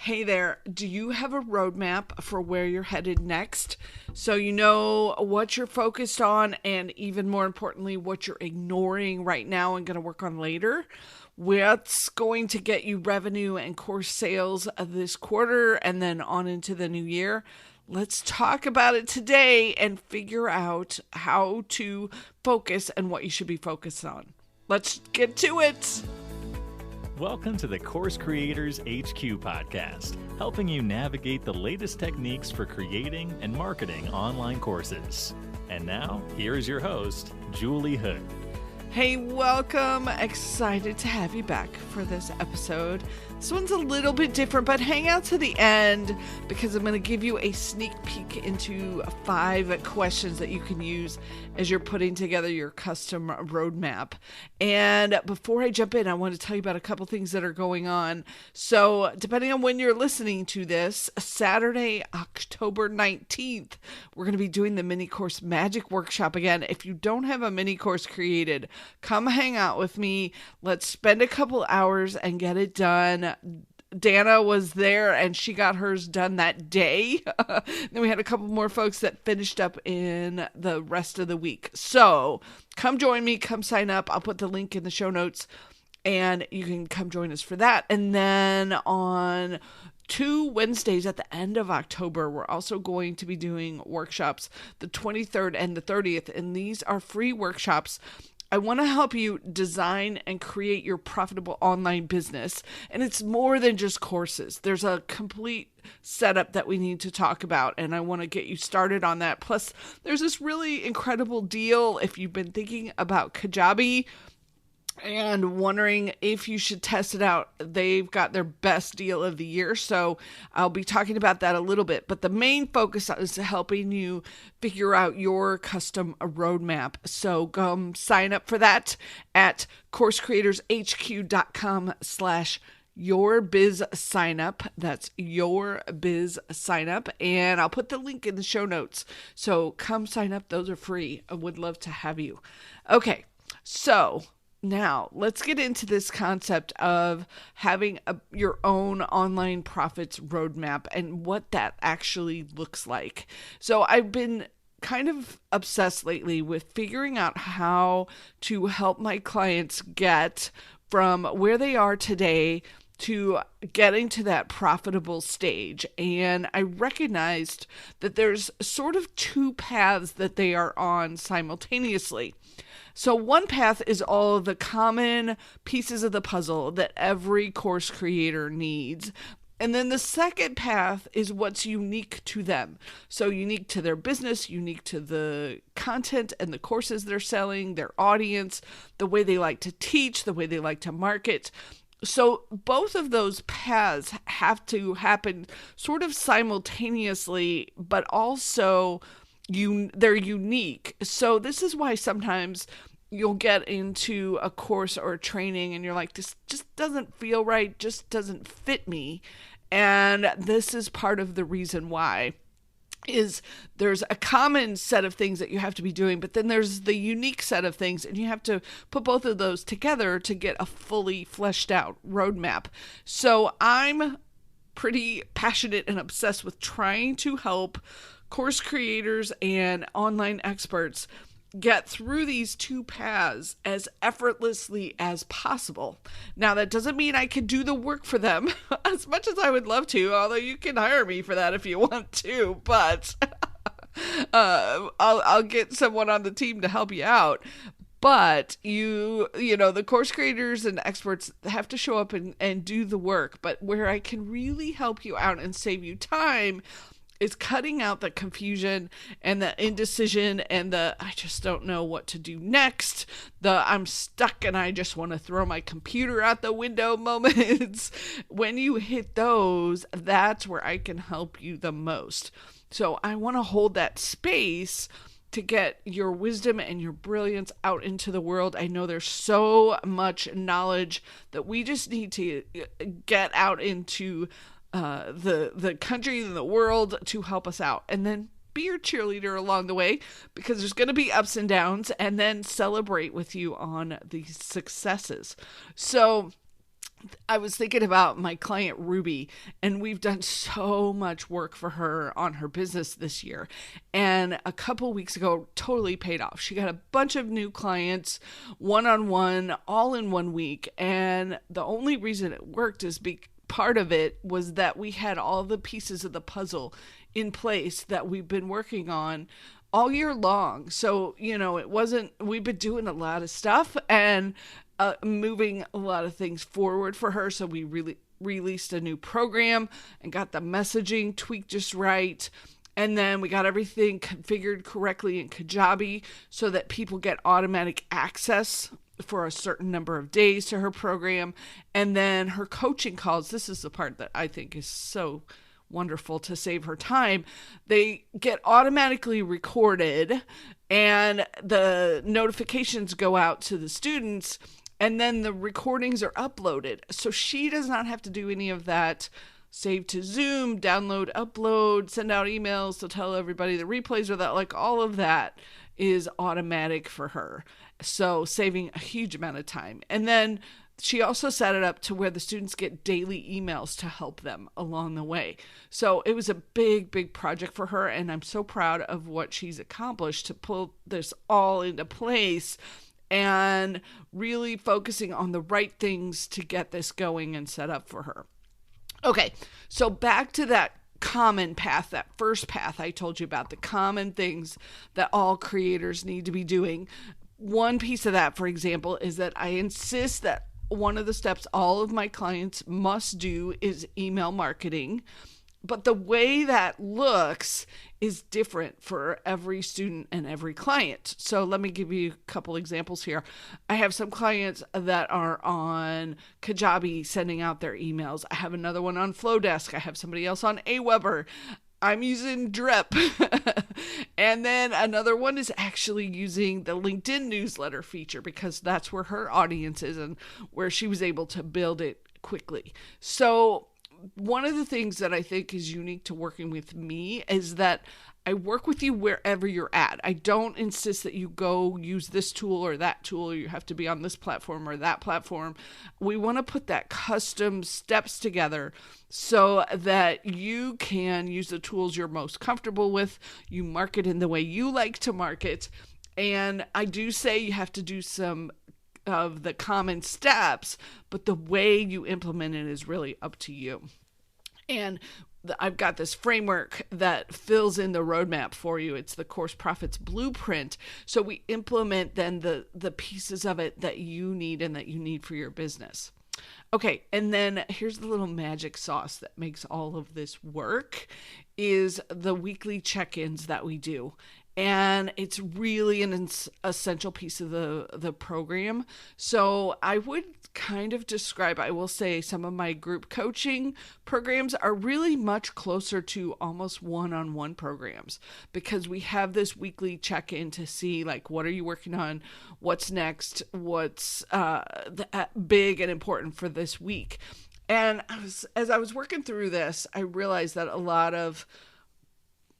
Hey there, do you have a roadmap for where you're headed next? So you know what you're focused on and even more importantly, what you're ignoring right now and going to work on later? What's going to get you revenue and course sales this quarter and then on into the new year? Let's talk about it today and figure out how to focus and what you should be focused on. Let's get to it. Welcome to the Course Creators HQ podcast, helping you navigate the latest techniques for creating and marketing online courses. And now, here is your host, Julie Hood. Hey, welcome. Excited to have you back for this episode. This one's a little bit different, but hang out to the end because I'm going to give you a sneak peek into 5 questions that you can use as you're putting together your custom roadmap. And before I jump in, I want to tell you about a couple things that are going on. So depending on when you're listening to this, Saturday, October 19th, we're going to be doing the mini course magic workshop again. If you don't have a mini course created, come hang out with me. Let's spend a couple hours and get it done. Dana was there and she got hers done that day. Then we had a couple more folks that finished up in the rest of the week. So come join me, come sign up. I'll put the link in the show notes and you can come join us for that. And then on 2 Wednesdays at the end of October, we're also going to be doing workshops, the 23rd and the 30th. And these are free workshops. I want to help you design and create your profitable online business. And it's more than just courses. There's a complete setup that we need to talk about. And I want to get you started on that. Plus, there's this really incredible deal if you've been thinking about Kajabi and wondering if you should test it out. They've got their best deal of the year. So I'll be talking about that a little bit. But the main focus is helping you figure out your custom roadmap. So come sign up for that at coursecreatorshq.com/YourBizSignup. That's YourBizSignup. And I'll put the link in the show notes. So come sign up. Those are free. I would love to have you. Okay. So now, let's get into this concept of having your own online profits roadmap and what that actually looks like. So I've been kind of obsessed lately with figuring out how to help my clients get from where they are today to getting to that profitable stage. And I recognized that there's sort of 2 paths that they are on simultaneously. So one path is all of the common pieces of the puzzle that every course creator needs. And then the second path is what's unique to them. So unique to their business, unique to the content and the courses they're selling, their audience, the way they like to teach, the way they like to market. So both of those paths have to happen sort of simultaneously, but also they're unique. So this is why sometimes you'll get into a course or a training and you're like, this just doesn't feel right, just doesn't fit me. And this is part of the reason why is there's a common set of things that you have to be doing, but then there's the unique set of things, and you have to put both of those together to get a fully fleshed out roadmap. So I'm pretty passionate and obsessed with trying to help course creators and online experts get through these 2 paths as effortlessly as possible. Now, that doesn't mean I can do the work for them as much as I would love to, although you can hire me for that if you want to, but I'll get someone on the team to help you out. But you know, the course creators and experts have to show up and do the work. But where I can really help you out and save you time is cutting out the confusion and the indecision and the I just don't know what to do next, the I'm stuck and I just want to throw my computer out the window moments. When you hit those, that's where I can help you the most. So I want to hold that space to get your wisdom and your brilliance out into the world. I know there's so much knowledge that we just need to get out into the country and the world to help us out, and then be your cheerleader along the way, because there's going to be ups and downs, and then celebrate with you on the successes. So I was thinking about my client Ruby, and we've done so much work for her on her business this year. And a couple weeks ago, totally paid off. She got a bunch of new clients, one-on-one, all in 1 week. And the only reason it worked is part of it was that we had all the pieces of the puzzle in place that we've been working on all year long. So, we've been doing a lot of stuff and moving a lot of things forward for her. So we really released a new program and got the messaging tweaked just right. And then we got everything configured correctly in Kajabi so that people get automatic access for a certain number of days to her program. And then her coaching calls, this is the part that I think is so wonderful to save her time. They get automatically recorded and the notifications go out to the students, and then the recordings are uploaded. So she does not have to do any of that. Save to Zoom, download, upload, send out emails to tell everybody the replays are that, like, all of that is automatic for her. So saving a huge amount of time. And then she also set it up to where the students get daily emails to help them along the way. So it was a big, big project for her. And I'm so proud of what she's accomplished to pull this all into place and really focusing on the right things to get this going and set up for her. Okay, so back to that common path, that first path I told you about, the common things that all creators need to be doing. One piece of that, for example, is that I insist that one of the steps all of my clients must do is email marketing. But the way that looks is different for every student and every client. So let me give you a couple examples here. I have some clients that are on Kajabi sending out their emails. I have another one on Flowdesk. I have somebody else on Aweber. I'm using Drip. And then another one is actually using the LinkedIn newsletter feature because that's where her audience is and where she was able to build it quickly. So one of the things that I think is unique to working with me is that I work with you wherever you're at. I don't insist that you go use this tool or that tool, or you have to be on this platform or that platform. We want to put that custom steps together so that you can use the tools you're most comfortable with. You market in the way you like to market. And I do say you have to do some of the common steps, but the way you implement it is really up to you. And I've got this framework that fills in the roadmap for you. It's the Course Profits Blueprint. So we implement then the pieces of it that you need and that you need for your business. Okay, and then here's the little magic sauce that makes all of this work is the weekly check-ins that we do. And it's really an essential piece of the program. So I would kind of describe, I will say some of my group coaching programs are really much closer to almost one-on-one programs because we have this weekly check-in to see, like, what are you working on? What's next? What's big and important for this week? And as I was working through this, I realized that a lot of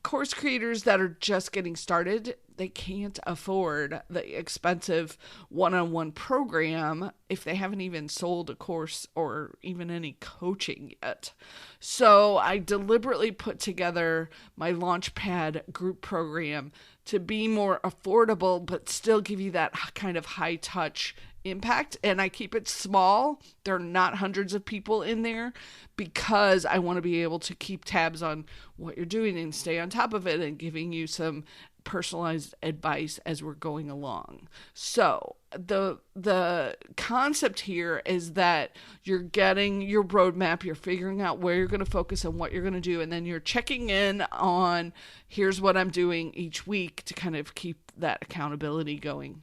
course creators that are just getting started, they can't afford the expensive one-on-one program if they haven't even sold a course or even any coaching yet. So I deliberately put together my Launchpad group program to be more affordable, but still give you that kind of high touch impact. And I keep it small. There are not hundreds of people in there because I want to be able to keep tabs on what you're doing and stay on top of it and giving you some personalized advice as we're going along. So the concept here is that you're getting your roadmap, you're figuring out where you're going to focus and what you're going to do, and then you're checking in on here's what I'm doing each week to kind of keep that accountability going.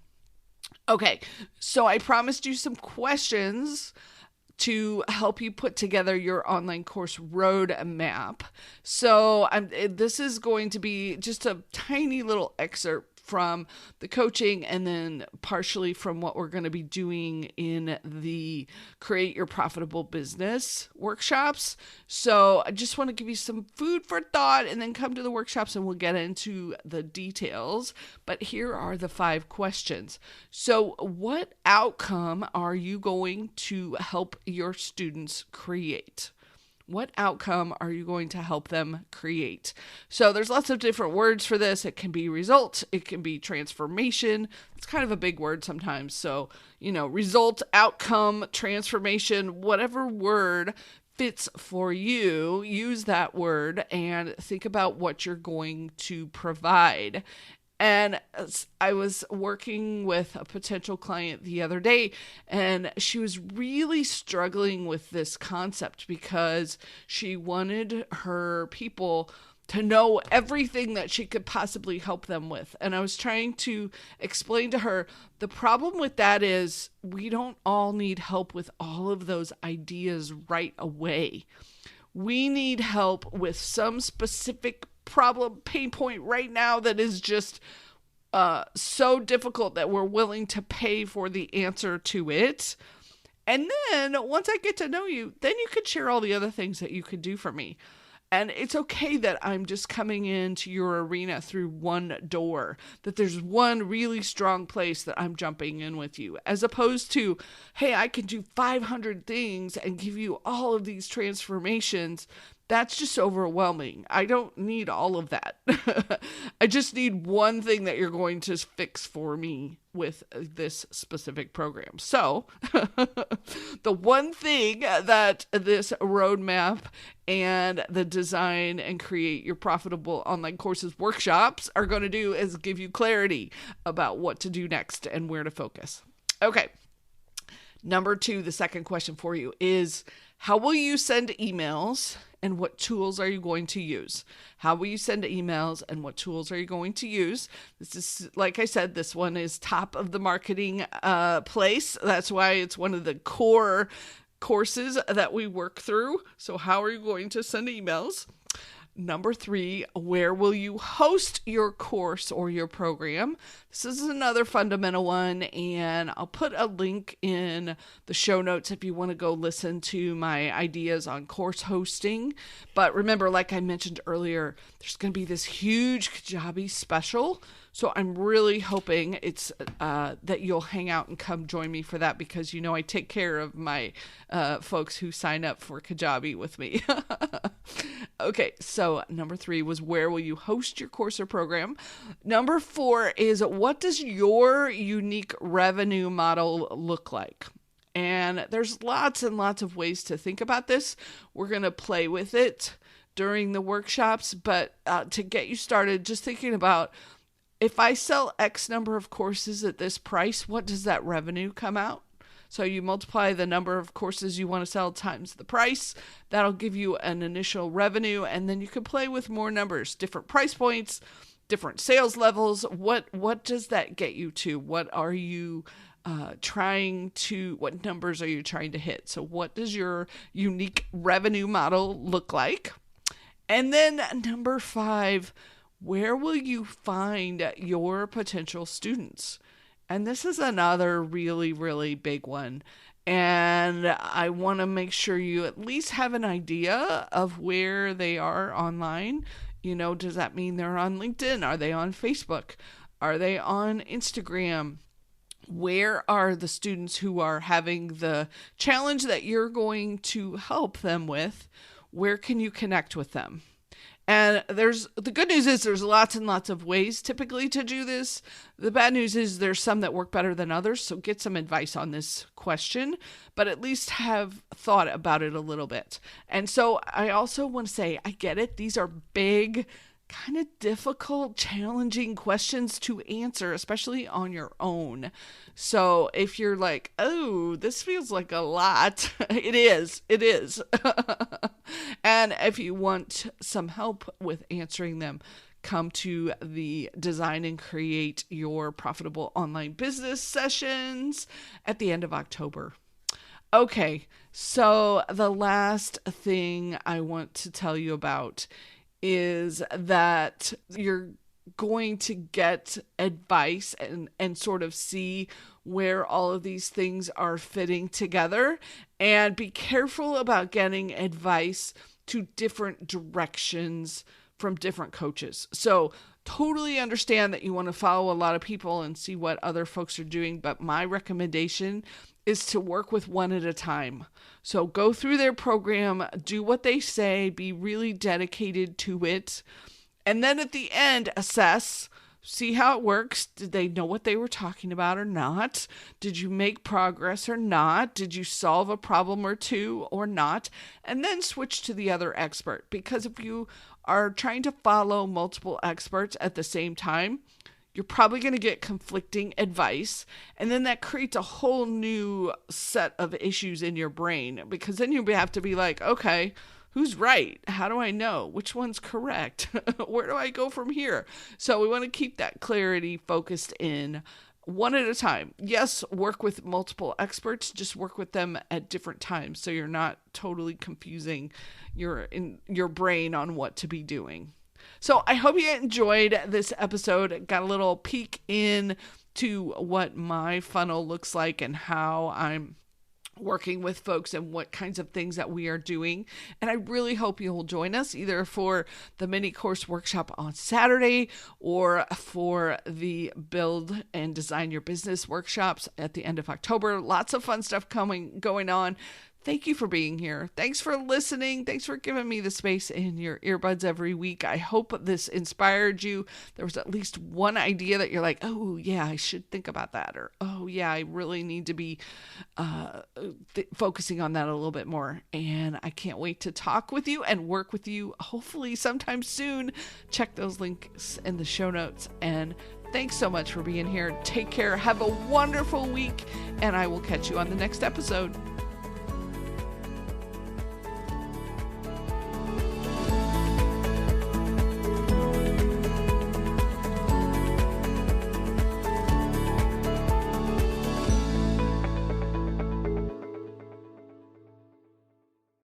Okay, so I promised you some questions to help you put together your online course roadmap. So this is going to be just a tiny little excerpt from the coaching and then partially from what we're going to be doing in the Create Your Profitable Business workshops. So I just want to give you some food for thought and then come to the workshops and we'll get into the details. But here are the 5 questions. So what outcome are you going to help your students create? What outcome are you going to help them create? So there's lots of different words for this. It can be result. It can be transformation. It's kind of a big word sometimes. So, result, outcome, transformation, whatever word fits for you, use that word and think about what you're going to provide. And I was working with a potential client the other day, and she was really struggling with this concept because she wanted her people to know everything that she could possibly help them with. And I was trying to explain to her, the problem with that is we don't all need help with all of those ideas right away. We need help with some specific problem, pain point right now that is just so difficult that we're willing to pay for the answer to it. And then once I get to know you, then you could share all the other things that you could do for me. And it's okay that I'm just coming into your arena through one door, that there's one really strong place that I'm jumping in with you, as opposed to, hey, I can do 500 things and give you all of these transformations. That's just overwhelming. I don't need all of that. I just need one thing that you're going to fix for me with this specific program. So the one thing that this roadmap and the design and create your profitable online courses workshops are going to do is give you clarity about what to do next and where to focus. Okay. Number 2, the second question for you is, how will you send emails and what tools are you going to use? How will you send emails and what tools are you going to use? This is, like I said, this one is top of the marketing place. That's why it's one of the core courses that we work through. So how are you going to send emails? Number 3, where will you host your course or your program? This is another fundamental one, and I'll put a link in the show notes if you want to go listen to my ideas on course hosting. But remember, like I mentioned earlier, there's going to be this huge Kajabi Special. So I'm really hoping it's that you'll hang out and come join me for that, because I take care of my folks who sign up for Kajabi with me. Okay, so number 3 was, where will you host your course or program? Number 4 is, what does your unique revenue model look like? And there's lots and lots of ways to think about this. We're going to play with it during the workshops, but to get you started, just thinking about, if I sell X number of courses at this price, what does that revenue come out? So you multiply the number of courses you want to sell times the price. That'll give you an initial revenue, and then you can play with more numbers, different price points, different sales levels. What does that get you to? What are you what numbers are you trying to hit? So what does your unique revenue model look like? And then number 5, where will you find your potential students? And this is another really, really big one. And I want to make sure you at least have an idea of where they are online. Does that mean they're on LinkedIn? Are they on Facebook? Are they on Instagram? Where are the students who are having the challenge that you're going to help them with? Where can you connect with them? And the good news is there's lots and lots of ways typically to do this. The bad news is there's some that work better than others. So get some advice on this question, but at least have thought about it a little bit. And so I also want to say, I get it. These are big, kind of difficult, challenging questions to answer, especially on your own. So if you're like, oh, this feels like a lot, it is. And if you want some help with answering them, come to the Design and Create Your Profitable Online Business sessions at the end of October. Okay, so the last thing I want to tell you about is that you're going to get advice and sort of see where all of these things are fitting together, and be careful about getting advice to different directions from different coaches. So totally understand that you want to follow a lot of people and see what other folks are doing, but my recommendation is to work with one at a time. So go through their program, do what they say, be really dedicated to it, and then at the end, assess, see how it works. Did they know what they were talking about or not? Did you make progress or not? Did you solve a problem or two or not? And then switch to the other expert. Because if you are trying to follow multiple experts at the same time, you're probably going to get conflicting advice. And then that creates a whole new set of issues in your brain, because then you have to be like, okay, who's right? How do I know? Which one's correct? Where do I go from here? So we want to keep that clarity focused in one at a time. Yes, work with multiple experts, just work with them at different times so you're not totally confusing your brain on what to be doing. So I hope you enjoyed this episode. Got a little peek in to what my funnel looks like and how I'm working with folks and what kinds of things that we are doing. And I really hope you'll join us either for the mini course workshop on Saturday or for the Build and Design Your Business workshops at the end of October. Lots of fun stuff going on. Thank you for being here. Thanks for listening. Thanks for giving me the space in your earbuds every week. I hope this inspired you. There was at least one idea that you're like, oh yeah, I should think about that. Or, oh yeah, I really need to be focusing on that a little bit more. And I can't wait to talk with you and work with you hopefully sometime soon. Check those links in the show notes. And thanks so much for being here. Take care. Have a wonderful week. And I will catch you on the next episode.